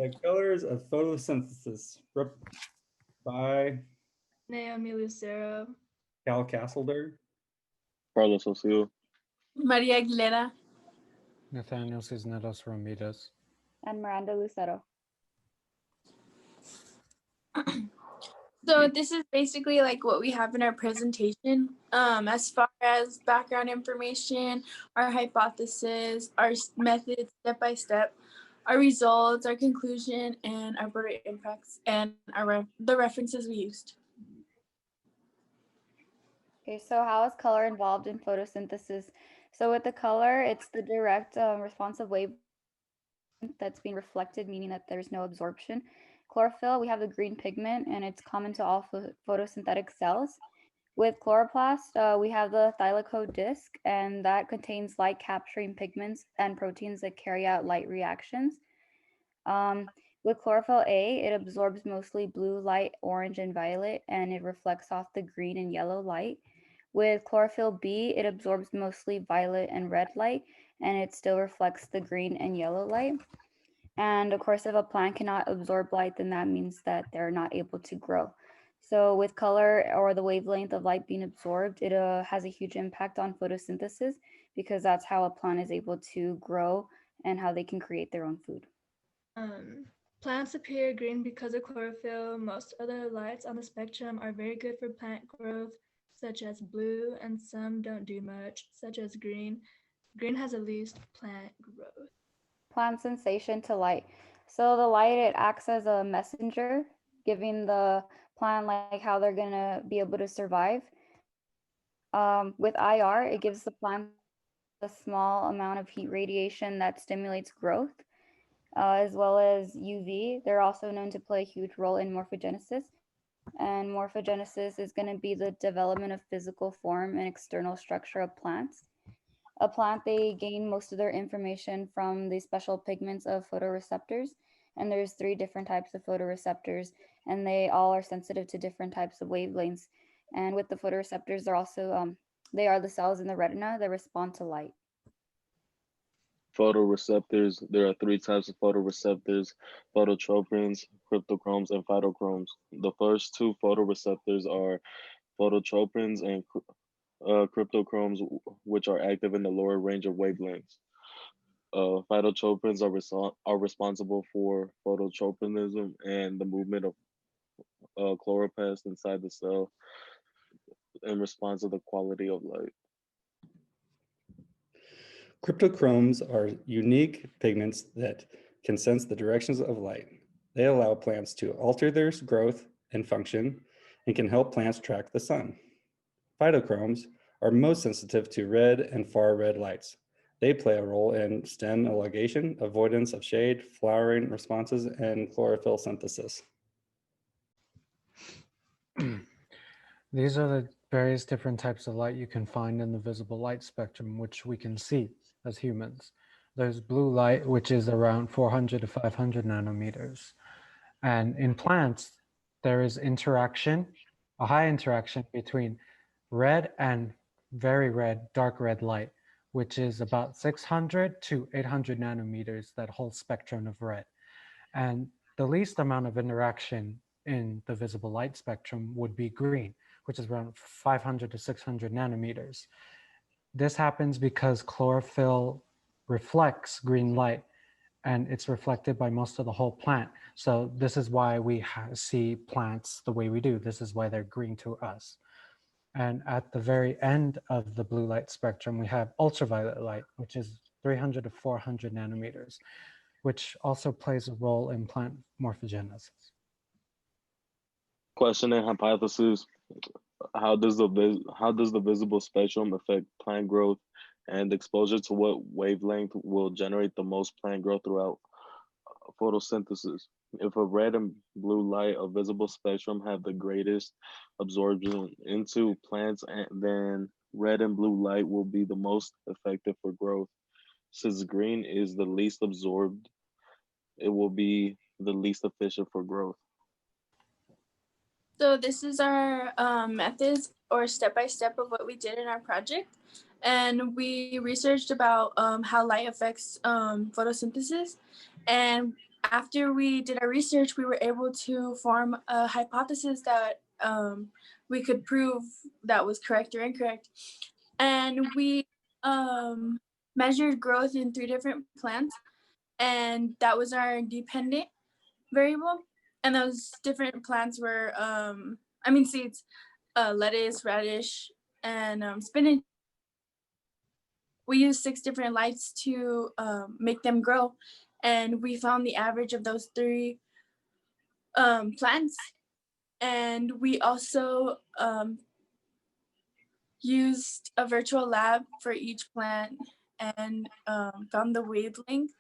The Colors of Photosynthesis, by Naomi Lucero, Cal Castleberg, Carlos Osil. Maria Aguilera. Nathaniel Cisneros-Ramirez. And Miranda Lucero. So this is basically like what we have in our presentation. As far as background information, our hypothesis, our methods step by step, our results, our conclusion, and our broader impacts, and the references we used. Okay, so how is color involved in photosynthesis? So with the color, it's the direct responsive wave that's being reflected, meaning that there's no absorption. Chlorophyll, we have the green pigment, and it's common to all photosynthetic cells. With chloroplast, we have the thylakoid disc, and that contains light capturing pigments and proteins that carry out light reactions. With chlorophyll A, it absorbs mostly blue light, orange, and violet, and it reflects off the green and yellow light. With chlorophyll B, it absorbs mostly violet and red light, and it still reflects the green and yellow light. And of course, if a plant cannot absorb light, then that means that they're not able to grow. So with color or the wavelength of light being absorbed, it has a huge impact on photosynthesis because that's how a plant is able to grow and how they can create their own food. Plants appear green because of chlorophyll. Most other lights on the spectrum are very good for plant growth, such as blue, and some don't do much, such as green. Green has the least plant growth. Plant sensation to light. So the light, it acts as a messenger, giving the plant like how they're gonna be able to survive. With IR, it gives the plant a small amount of heat radiation that stimulates growth, as well as UV. They're also known to play a huge role in morphogenesis. And morphogenesis is going to be the development of physical form and external structure of plants. A plant, they gain most of their information from the special pigments of photoreceptors. And there's 3 different types of photoreceptors, and they all are sensitive to different types of wavelengths. And with the photoreceptors, they're also, they are the cells in the retina that respond to light. Photoreceptors. There are 3 types of photoreceptors: phototropins, cryptochromes, and phytochromes. The first 2 photoreceptors are phototropins and cryptochromes, which are active in the lower range of wavelengths. Phytotropins are responsible for phototropism and the movement of chloroplast inside the cell in response to the quality of light. Cryptochromes are unique pigments that can sense the directions of light. They allow plants to alter their growth and function and can help plants track the sun. Phytochromes are most sensitive to red and far red lights. They play a role in stem elongation, avoidance of shade, flowering responses, and chlorophyll synthesis. These are the various different types of light you can find in the visible light spectrum, which we can see as humans. There's blue light, which is around 400 to 500 nanometers. And in plants, there is interaction, a high interaction between red and very red, dark red light, which is about 600 to 800 nanometers, that whole spectrum of red. And the least amount of interaction in the visible light spectrum would be green, which is around 500 to 600 nanometers. This happens because chlorophyll reflects green light, and it's reflected by most of the whole plant. So this is why we see plants the way we do. This is why they're green to us. And at the very end of the blue light spectrum, we have ultraviolet light, which is 300 to 400 nanometers, which also plays a role in plant morphogenesis. Question and hypothesis: How does the visible spectrum affect plant growth, and exposure to what wavelength will generate the most plant growth throughout photosynthesis? If a red and blue light of visible spectrum have the greatest absorption into plants, then red and blue light will be the most effective for growth. Since green is the least absorbed, it will be the least efficient for growth. So this is our methods or step-by-step of what we did in our project. And we researched about how light affects photosynthesis. And after we did our research, we were able to form a hypothesis that we could prove that was correct or incorrect. And we measured growth in 3 different plants, and that was our dependent variable. And those different plants were, seeds, lettuce, radish, and spinach. We used 6 different lights to make them grow, and we found the average of those 3 plants. And we also used a virtual lab for each plant and found the wavelength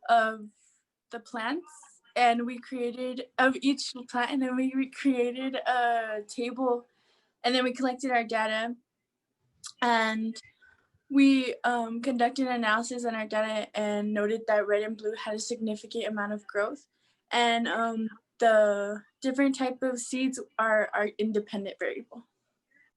of the plants, and we created of each plant, and then we created a table, and then we collected our data, and we conducted an analysis on our data and noted that red and blue had a significant amount of growth, and the different type of seeds are independent variable.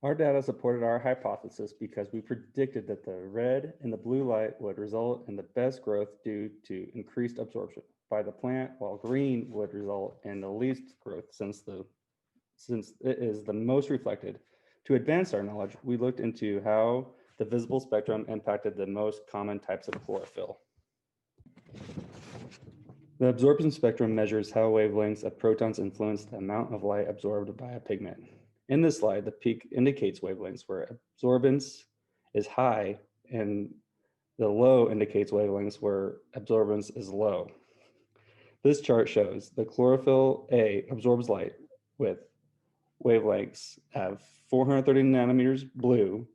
Our data supported our hypothesis because we predicted that the red and the blue light would result in the best growth due to increased absorption by the plant, while green would result in the least growth since it is the most reflected. To advance our knowledge, we looked into how the visible spectrum impacted the most common types of chlorophyll. The absorption spectrum measures how wavelengths of protons influence the amount of light absorbed by a pigment. In this slide, the peak indicates wavelengths where absorbance is high, and the low indicates wavelengths where absorbance is low. This chart shows the chlorophyll A absorbs light with wavelengths of 430 nanometers blue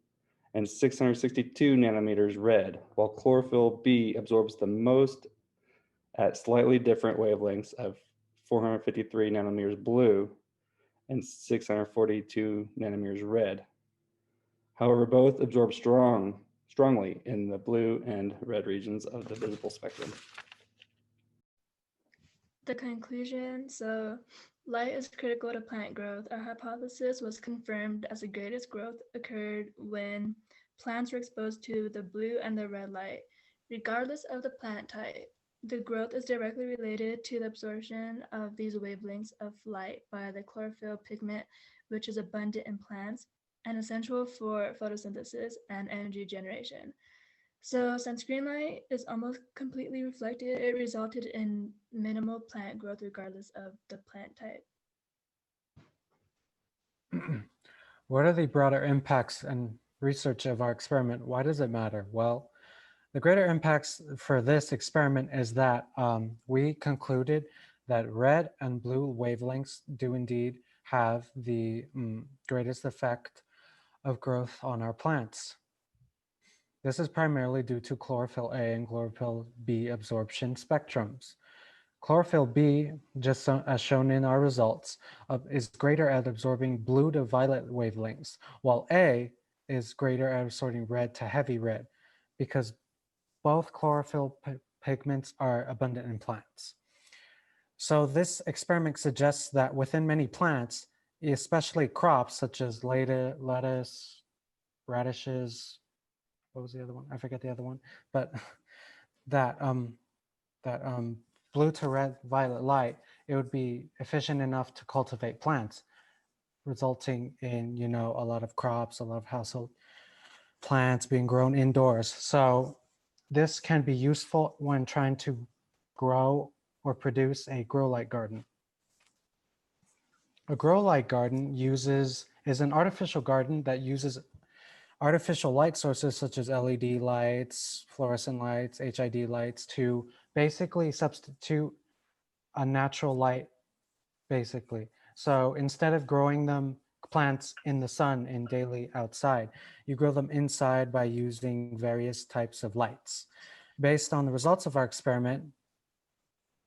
and 662 nanometers red, while chlorophyll B absorbs the most at slightly different wavelengths of 453 nanometers blue and 642 nanometers red. However, both absorb strongly in the blue and red regions of the visible spectrum. The conclusion, so light is critical to plant growth. Our hypothesis was confirmed as the greatest growth occurred when plants were exposed to the blue and the red light. Regardless of the plant type, the growth is directly related to the absorption of these wavelengths of light by the chlorophyll pigment, which is abundant in plants and essential for photosynthesis and energy generation. So since green light is almost completely reflected, it resulted in minimal plant growth regardless of the plant type. What are the broader impacts and research of our experiment? Why does it matter? Well, the greater impacts for this experiment is that we concluded that red and blue wavelengths do indeed have the greatest effect of growth on our plants. This is primarily due to chlorophyll A and chlorophyll B absorption spectrums. Chlorophyll B, just as shown in our results, is greater at absorbing blue to violet wavelengths, while A is greater at absorbing red to heavy red, because both chlorophyll pigments are abundant in plants. So this experiment suggests that within many plants, especially crops such as lettuce, radishes, what was the other one? I forget the other one, but that blue to red violet light, it would be efficient enough to cultivate plants, resulting in, a lot of crops, a lot of household plants being grown indoors. So this can be useful when trying to grow or produce a grow light garden. A grow light garden is an artificial garden that uses artificial light sources such as LED lights, fluorescent lights, HID lights to basically substitute a natural light, basically. So instead of growing plants in the sun in daily outside, you grow them inside by using various types of lights. Based on the results of our experiment,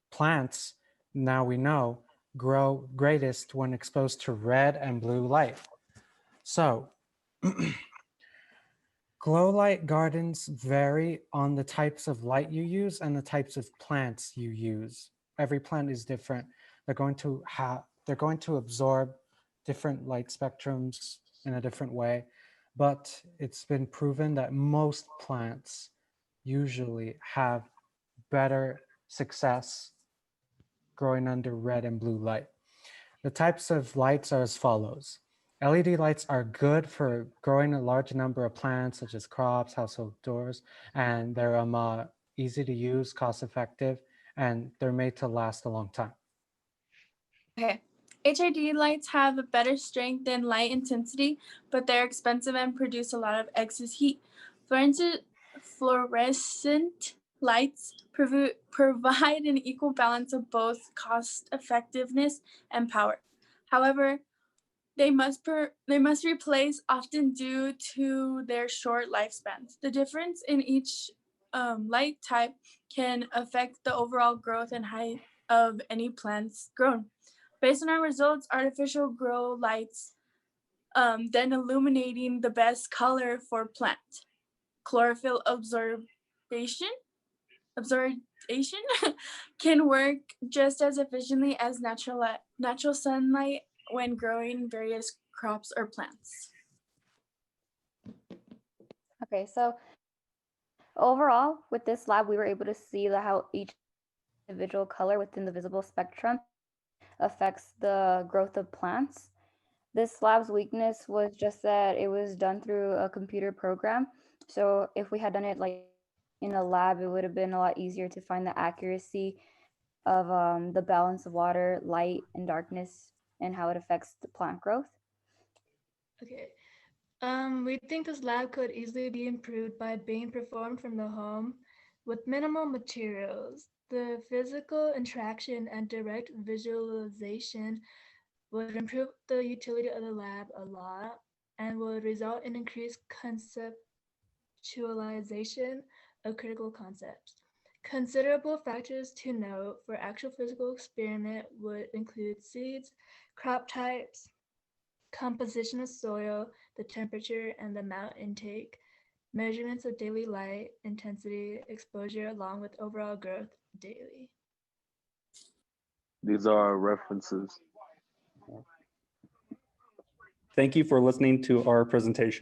plants, now we know, grow greatest when exposed to red and blue light. So glow light gardens vary on the types of light you use and the types of plants you use. Every plant is different. They're going to absorb different light spectrums in a different way, but it's been proven that most plants usually have better success growing under red and blue light. The types of lights are as follows. LED lights are good for growing a large number of plants such as crops, household doors, and they're easy to use, cost effective, and they're made to last a long time. Okay. HID lights have a better strength and light intensity, but they're expensive and produce a lot of excess heat. Fluorescent lights provide an equal balance of both cost effectiveness and power. However, they must replace often due to their short lifespans. The difference in each light type can affect the overall growth and height of any plants grown. Based on our results, artificial grow lights then illuminating the best color for plant. Chlorophyll absorption can work just as efficiently as natural sunlight when growing various crops or plants. Okay, so overall, with this lab, we were able to see how each individual color within the visible spectrum affects the growth of plants. This lab's weakness was just that it was done through a computer program. So if we had done it like in a lab, it would have been a lot easier to find the accuracy of the balance of water, light, and darkness, and how it affects the plant growth. Okay. We think this lab could easily be improved by being performed from the home with minimal materials. The physical interaction and direct visualization would improve the utility of the lab a lot and would result in increased conceptualization of critical concepts. Considerable factors to note for actual physical experiment would include seeds, crop types, composition of soil, the temperature, and the amount intake, measurements of daily light intensity, exposure, along with overall growth daily. These are our references. Thank you for listening to our presentation.